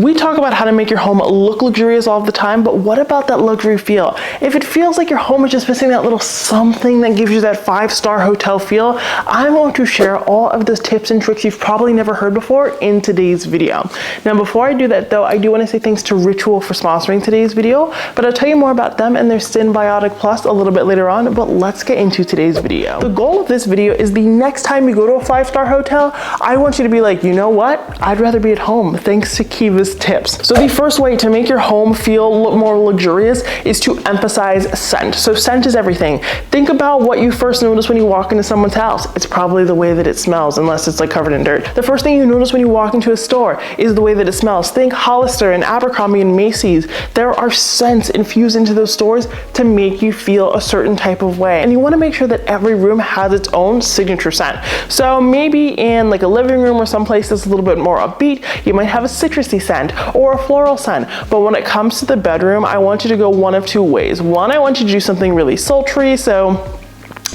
We talk about how to make your home look luxurious all the time, but what about that luxury feel? If it feels like your home is just missing that little something that gives you that 5-star hotel feel, I'm going to share all of the tips and tricks you've probably never heard before in today's video. Now, before I do that though, I do want to say thanks to Ritual for sponsoring today's video, but I'll tell you more about them and their Symmetry Plus a little bit later on, but let's get into today's video. The goal of this video is the next time you go to a 5-star hotel, I want you to be like, you know what? I'd rather be at home thanks to Kiva's tips. So the first way to make your home feel more luxurious is to emphasize scent. So scent is everything. Think about what you first notice when you walk into someone's house. It's probably the way that it smells, unless it's like covered in dirt. The first thing you notice when you walk into a store is the way that it smells. Think Hollister and Abercrombie and Macy's. There are scents infused into those stores to make you feel a certain type of way. And you want to make sure that every room has its own signature scent. So maybe in like a living room or someplace that's a little bit more upbeat, you might have a citrusy scent or a floral scent. But when it comes to the bedroom, I want you to go one of two ways. One, I want you to do something really sultry. So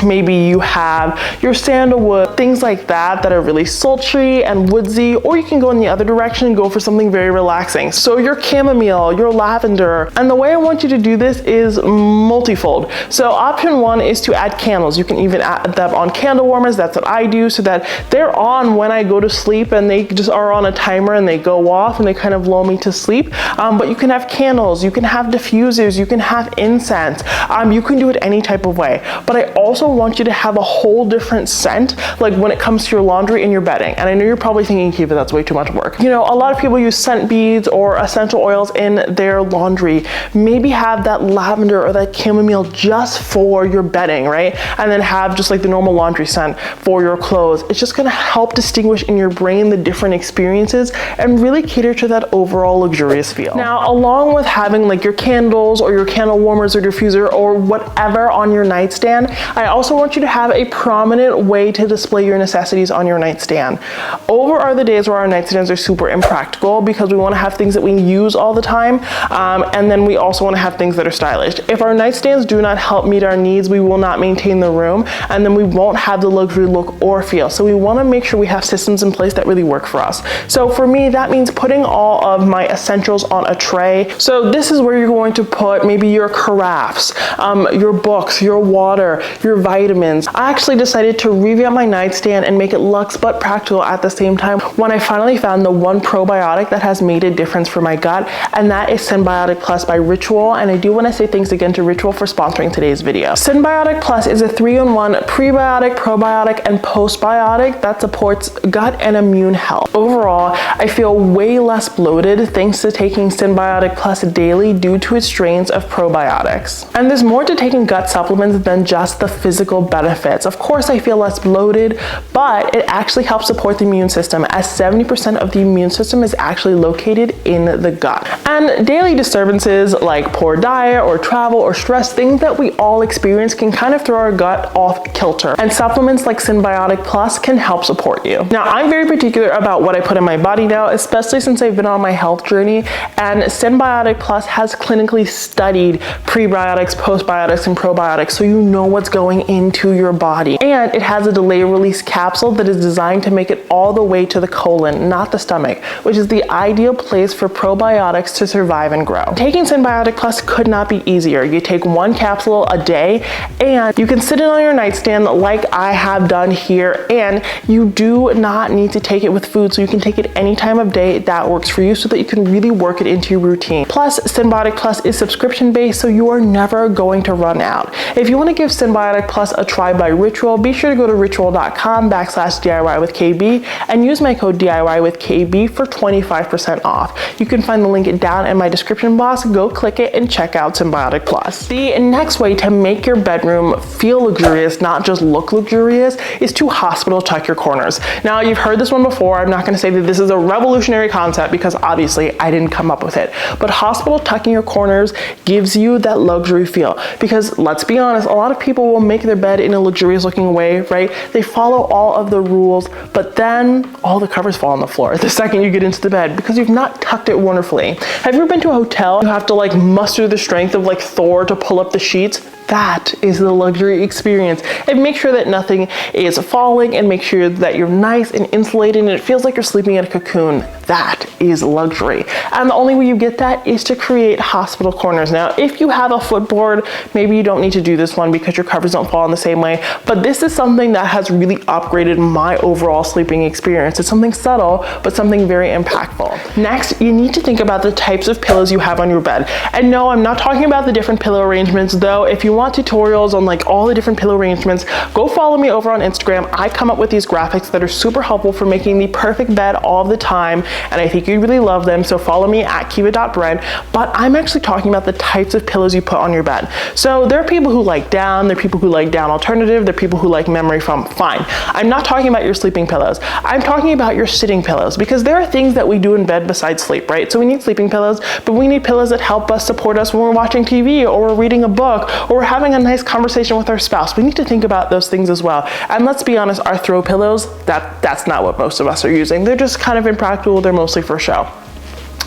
maybe you have your sandalwood, things like that are really sultry and woodsy, or you can go in the other direction and go for something very relaxing. So your chamomile, your lavender, and the way I want you to do this is multifold. So option one is to add candles. You can even add them on candle warmers. That's what I do, so that they're on when I go to sleep and they just are on a timer and they go off and they kind of lull me to sleep. But you can have candles, you can have diffusers, you can have incense. You can do it any type of way. But I also want you to have a whole different scent, like when it comes to your laundry and your bedding. And I know you're probably thinking, Kiva, that's way too much work. You know, a lot of people use scent beads or essential oils in their laundry. Maybe have that lavender or that chamomile just for your bedding, right? And then have just like the normal laundry scent for your clothes. It's just gonna help distinguish in your brain the different experiences and really cater to that overall luxurious feel. Now, along with having like your candles or your candle warmers or diffuser or whatever on your nightstand, I also want you to have a prominent way to display your necessities on your nightstand. Over are the days where our nightstands are super impractical because we want to have things that we use all the time, and then we also want to have things that are stylish. If our nightstands do not help meet our needs, we will not maintain the room, and then we won't have the luxury look or feel. So we want to make sure we have systems in place that really work for us. So for me, that means putting all of my essentials on a tray. So this is where you're going to put maybe your carafes, your books, your water, your vitamins. I actually decided to revamp my nightstand and make it luxe but practical at the same time when I finally found the one probiotic that has made a difference for my gut, and that is Symmetry Plus by Ritual. And I do want to say thanks again to Ritual for sponsoring today's video. Symmetry Plus is a 3-in-1 prebiotic, probiotic, and postbiotic that supports gut and immune health. Overall, I feel way less bloated thanks to taking Symmetry Plus daily due to its strains of probiotics. And there's more to taking gut supplements than just the physical benefits. Of course, I feel less bloated, but it actually helps support the immune system, as 70% of the immune system is actually located in the gut. And daily disturbances like poor diet or travel or stress, things that we all experience, can kind of throw our gut off kilter. And supplements like Symmetry Plus can help support you. Now, I'm very particular about what I put in my body now, especially since I've been on my health journey, and Symmetry Plus has clinically studied prebiotics, postbiotics, and probiotics, so you know what's going into your body. And it has a delay release capsule that is designed to make it all the way to the colon, not the stomach, which is the ideal place for probiotics to survive and grow. Taking Symmetry Plus could not be easier. You take one capsule a day and you can sit it on your nightstand like I have done here, and you do not need to take it with food, so you can take it any time of day that works for you so that you can really work it into your routine. Plus, Symmetry Plus is subscription based, so you are never going to run out. If you want to give Symmetry Plus a try by Ritual, be sure to go to ritual.com/DIY with KB and use my code DIY with KB for 25% off. You can find the link down in my description box. Go click it and check out Symmetry Plus. The next way to make your bedroom feel luxurious, not just look luxurious, is to hospital tuck your corners. Now, you've heard this one before. I'm not going to say that this is a revolutionary concept because obviously I didn't come up with it. But hospital tucking your corners gives you that luxury feel, because let's be honest, a lot of people will make their bed in a luxurious looking way, right? They follow all of the rules, but then all the covers fall on the floor the second you get into the bed because you've not tucked it wonderfully. Have you ever been to a hotel? You have to like muster the strength of like Thor to pull up the sheets? That is the luxury experience. And make sure that nothing is falling, and make sure that you're nice and insulated and it feels like you're sleeping in a cocoon. That is luxury. And the only way you get that is to create hospital corners. Now, if you have a footboard, maybe you don't need to do this one because your covers don't fall in the same way, but this is something that has really upgraded my overall sleeping experience. It's something subtle, but something very impactful. Next, you need to think about the types of pillows you have on your bed. And no, I'm not talking about the different pillow arrangements, though. If you want tutorials on like all the different pillow arrangements, go follow me over on Instagram. I come up with these graphics that are super helpful for making the perfect bed all the time, and I think you'd really love them, so follow me at kiva.bread. But I'm actually talking about the types of pillows you put on your bed. So there are people who like down, there are people who like down alternative, there are people who like memory foam. Fine. I'm not talking about your sleeping pillows. I'm talking about your sitting pillows, because there are things that we do in bed besides sleep, right? So we need sleeping pillows, but we need pillows that help us support us when we're watching TV or we're reading a book or we're having a nice conversation with our spouse. We need to think about those things as well. And let's be honest, our throw pillows, that's not what most of us are using. They're just kind of impractical. They're mostly for show.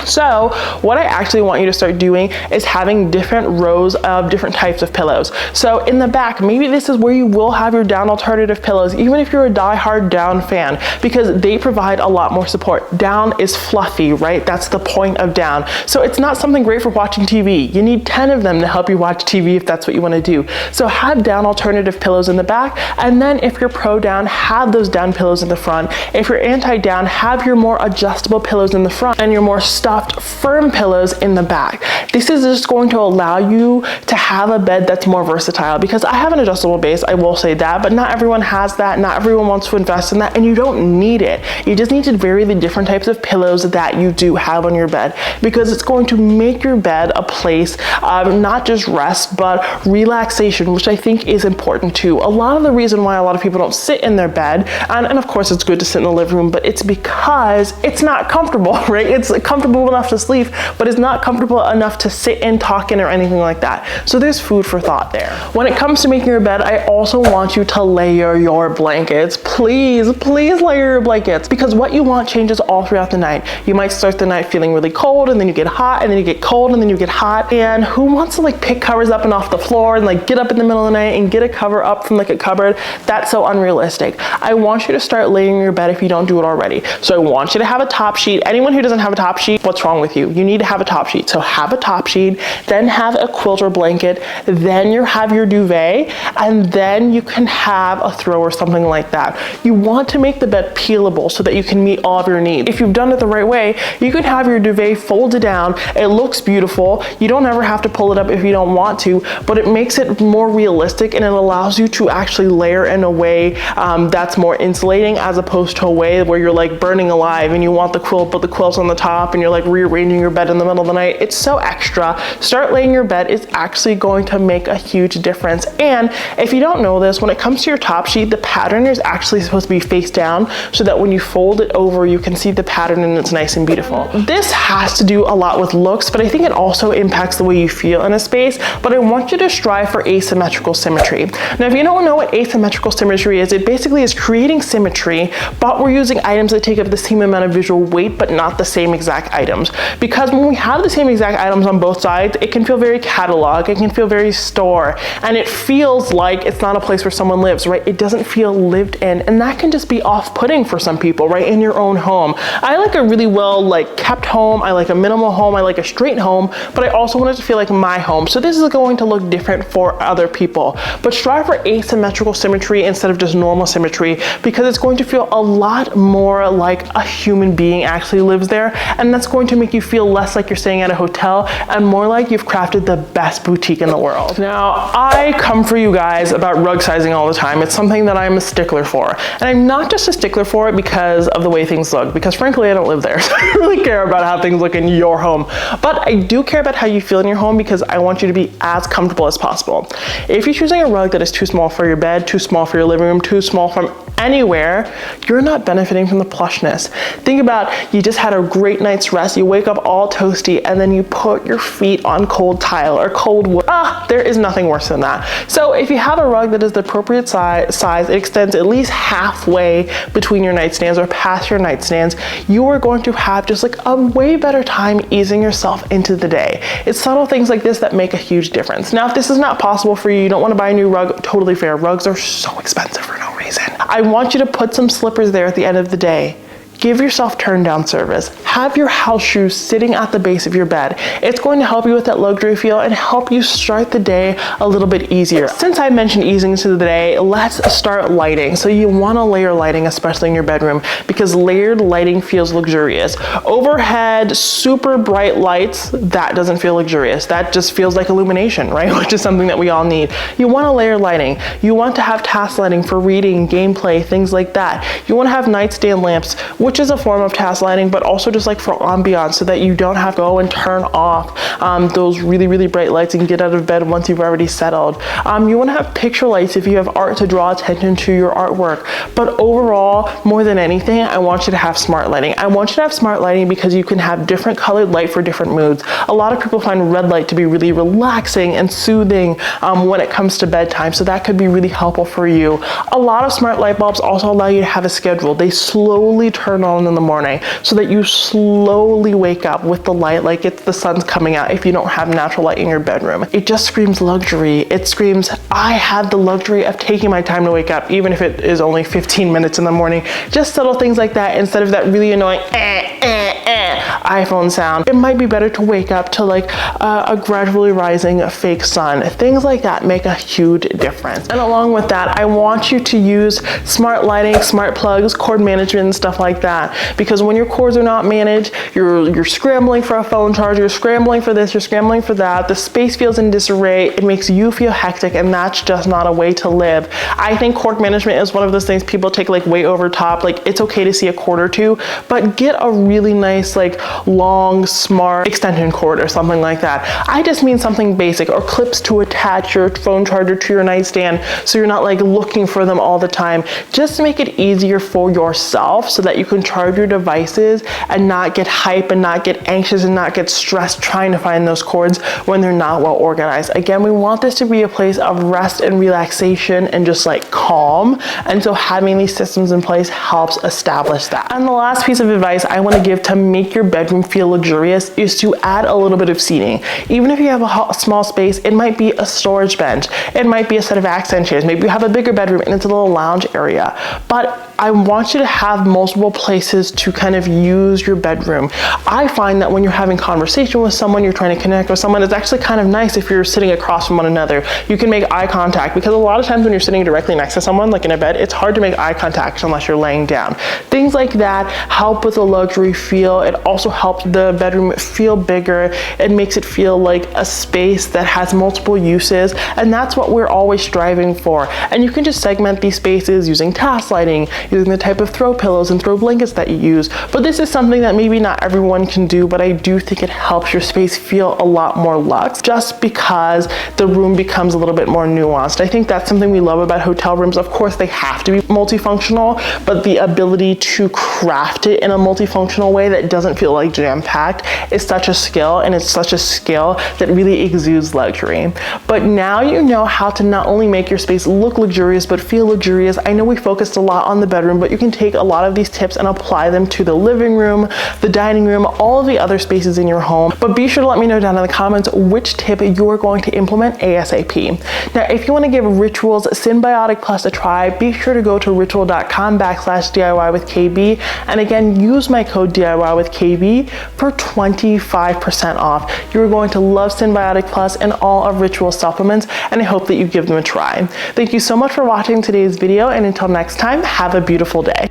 So what I actually want you to start doing is having different rows of different types of pillows. So in the back, maybe this is where you will have your down alternative pillows, even if you're a die-hard down fan, because they provide a lot more support. Down is fluffy, right? That's the point of down. So it's not something great for watching TV. You need 10 of them to help you watch TV if that's what you want to do. So have down alternative pillows in the back, and then if you're pro down, have those down pillows in the front. If you're anti-down, have your more adjustable pillows in the front and your more stuffed firm pillows in the back. This is just going to allow you to have a bed that's more versatile, because I have an adjustable base, I will say that, but not everyone has that, not everyone wants to invest in that, and you don't need it. You just need to vary the different types of pillows that you do have on your bed, because it's going to make your bed a place of not just rest, but relaxation, which I think is important too. A lot of the reason why a lot of people don't sit in their bed, and of course it's good to sit in the living room, but it's because it's not comfortable, right? It's comfortable enough to sleep, but it's not comfortable enough to sit and talk in or anything like that. So there's food for thought there. When it comes to making your bed, I also want you to layer your blankets. Please, please layer your blankets, because what you want changes all throughout the night. You might start the night feeling really cold, and then you get hot, and then you get cold, and then you get hot. And who wants to like pick covers up and off the floor and like get up in the middle of the night and get a cover up from like a cupboard? That's so unrealistic. I want you to start layering your bed if you don't do it already. So I want you to have a top sheet. Anyone who doesn't have a top sheet, what's wrong with you? You need to have a top sheet. So have a top sheet, then have a quilt or blanket, then you have your duvet, and then you can have a throw or something like that. You want to make the bed peelable so that you can meet all of your needs. If you've done it the right way, you can have your duvet folded down. It looks beautiful. You don't ever have to pull it up if you don't want to, but it makes it more realistic, and it allows you to actually layer in a way that's more insulating, as opposed to a way where you're like burning alive and you want the quilt, but the quilt's on the top and you're like rearranging your bed in the middle of the night. It's so extra. Start laying your bed. It's actually going to make a huge difference. And if you don't know this, when it comes to your top sheet, the pattern is actually supposed to be face down, so that when you fold it over, you can see the pattern and it's nice and beautiful. This has to do a lot with looks, but I think it also impacts the way you feel in a space. But I want you to strive for asymmetrical symmetry. Now, if you don't know what asymmetrical symmetry is, it basically is creating symmetry, but we're using items that take up the same amount of visual weight, but not the same exact items. Because when we have the same exact items on both sides, it can feel very catalog, it can feel very store, and it feels like it's not a place where someone lives, right? It doesn't feel lived in, and that can just be off-putting for some people, right? In your own home. I like a really well kept home, I like a minimal home, I like a straight home, but I also want it to feel like my home. So this is going to look different for other people. But strive for asymmetrical symmetry instead of just normal symmetry, because it's going to feel a lot more like a human being actually lives there, and that's going to make you feel less like you're staying at a hotel and more like you've crafted the best boutique in the world. Now, I come for you guys about rug sizing all the time. It's something that I'm a stickler for. And I'm not just a stickler for it because of the way things look, because frankly, I don't live there. So I don't really care about how things look in your home. But I do care about how you feel in your home, because I want you to be as comfortable as possible. If you're choosing a rug that is too small for your bed, too small for your living room, too small from anywhere, you're not benefiting from the plushness. Think about, you just had a great night's rest stressed, you wake up all toasty, and then you put your feet on cold tile or cold wood. There is nothing worse than that. So if you have a rug that is the appropriate size, it extends at least halfway between your nightstands or past your nightstands, you are going to have just like a way better time easing yourself into the day. It's subtle things like this that make a huge difference. Now, if this is not possible for you, you don't want to buy a new rug, totally fair. Rugs are so expensive for no reason. I want you to put some slippers there at the end of the day. Give yourself turn down service. Have your house shoes sitting at the base of your bed. It's going to help you with that luxury feel and help you start the day a little bit easier. Since I mentioned easing into the day, let's start lighting. So you want to layer lighting, especially in your bedroom, because layered lighting feels luxurious. Overhead, super bright lights, that doesn't feel luxurious. That just feels like illumination, right? Which is something that we all need. You want to layer lighting. You want to have task lighting for reading, gameplay, things like that. You want to have nightstand lamps, which is a form of task lighting, but also just like for ambiance, so that you don't have to go and turn off those really, really bright lights and get out of bed once you've already settled. You want to have picture lights if you have art to draw attention to your artwork. But overall, more than anything, I want you to have smart lighting. I want you to have smart lighting because you can have different colored light for different moods. A lot of people find red light to be really relaxing and soothing when it comes to bedtime, so that could be really helpful for you. A lot of smart light bulbs also allow you to have a schedule. They slowly turn on in the morning so that you slowly wake up with the light like it's the sun's coming out if you don't have natural light in your bedroom. It just screams luxury. It screams, I have the luxury of taking my time to wake up, even if it is only 15 minutes in the morning. Just subtle things like that instead of that really annoying iPhone sound. It might be better to wake up to like a gradually rising fake sun. Things like that make a huge difference. And along with that, I want you to use smart lighting, smart plugs, cord management, and stuff like that. Because when your cords are not managed, you're scrambling for a phone charger, you're scrambling for this, you're scrambling for that. The space feels in disarray. It makes you feel hectic, and that's just not a way to live. I think cord management is one of those things people take like way over top. Like, it's okay to see a cord or two, but get a really nice, like long, smart extension cord or something like that. I just mean something basic, or clips to attach your phone charger to your nightstand so you're not like looking for them all the time. Just make it easier for yourself so that you can charge your devices and not get hype and not get anxious and not get stressed trying to find those cords when they're not well organized. Again, we want this to be a place of rest and relaxation and just like calm. And so having these systems in place helps establish that. And the last piece of advice I want to give to make your bedroom feel luxurious is to add a little bit of seating. Even if you have a small space, it might be a storage bench. It might be a set of accent chairs. Maybe you have a bigger bedroom and it's a little lounge area. But I want you to have multiple places to kind of use your bedroom. I find that when you're having conversation with someone, you're trying to connect with someone, it's actually kind of nice if you're sitting across from one another. You can make eye contact, because a lot of times when you're sitting directly next to someone, like in a bed, it's hard to make eye contact unless you're laying down. Things like that help with a luxury feel. It also helps the bedroom feel bigger. It makes it feel like a space that has multiple uses, and that's what we're always striving for. And you can just segment these spaces using task lighting, using the type of throw pillows and throw blankets that you use. But this is something that maybe not everyone can do, but I do think it helps your space feel a lot more luxe, just because the room becomes a little bit more nuanced. I think that's something we love about hotel rooms. Of course, they have to be multifunctional, but the ability to craft it in a multifunctional way that doesn't feel like jam-packed is such a skill, and it's such a skill that really exudes luxury. But now you know how to not only make your space look luxurious, but feel luxurious. I know we focused a lot on the bedroom, but you can take a lot of these tips and apply them to the living room, the dining room, all of the other spaces in your home. But be sure to let me know down in the comments which tip you're going to implement ASAP. Now, if you want to give Ritual's Symbiotic Plus a try, be sure to go to ritual.com/DIY with KB. And again, use my code DIY with KB for 25% off. You're going to love Symbiotic Plus and all of Ritual's supplements, and I hope that you give them a try. Thank you so much for watching today's video, and until next time, have a beautiful day.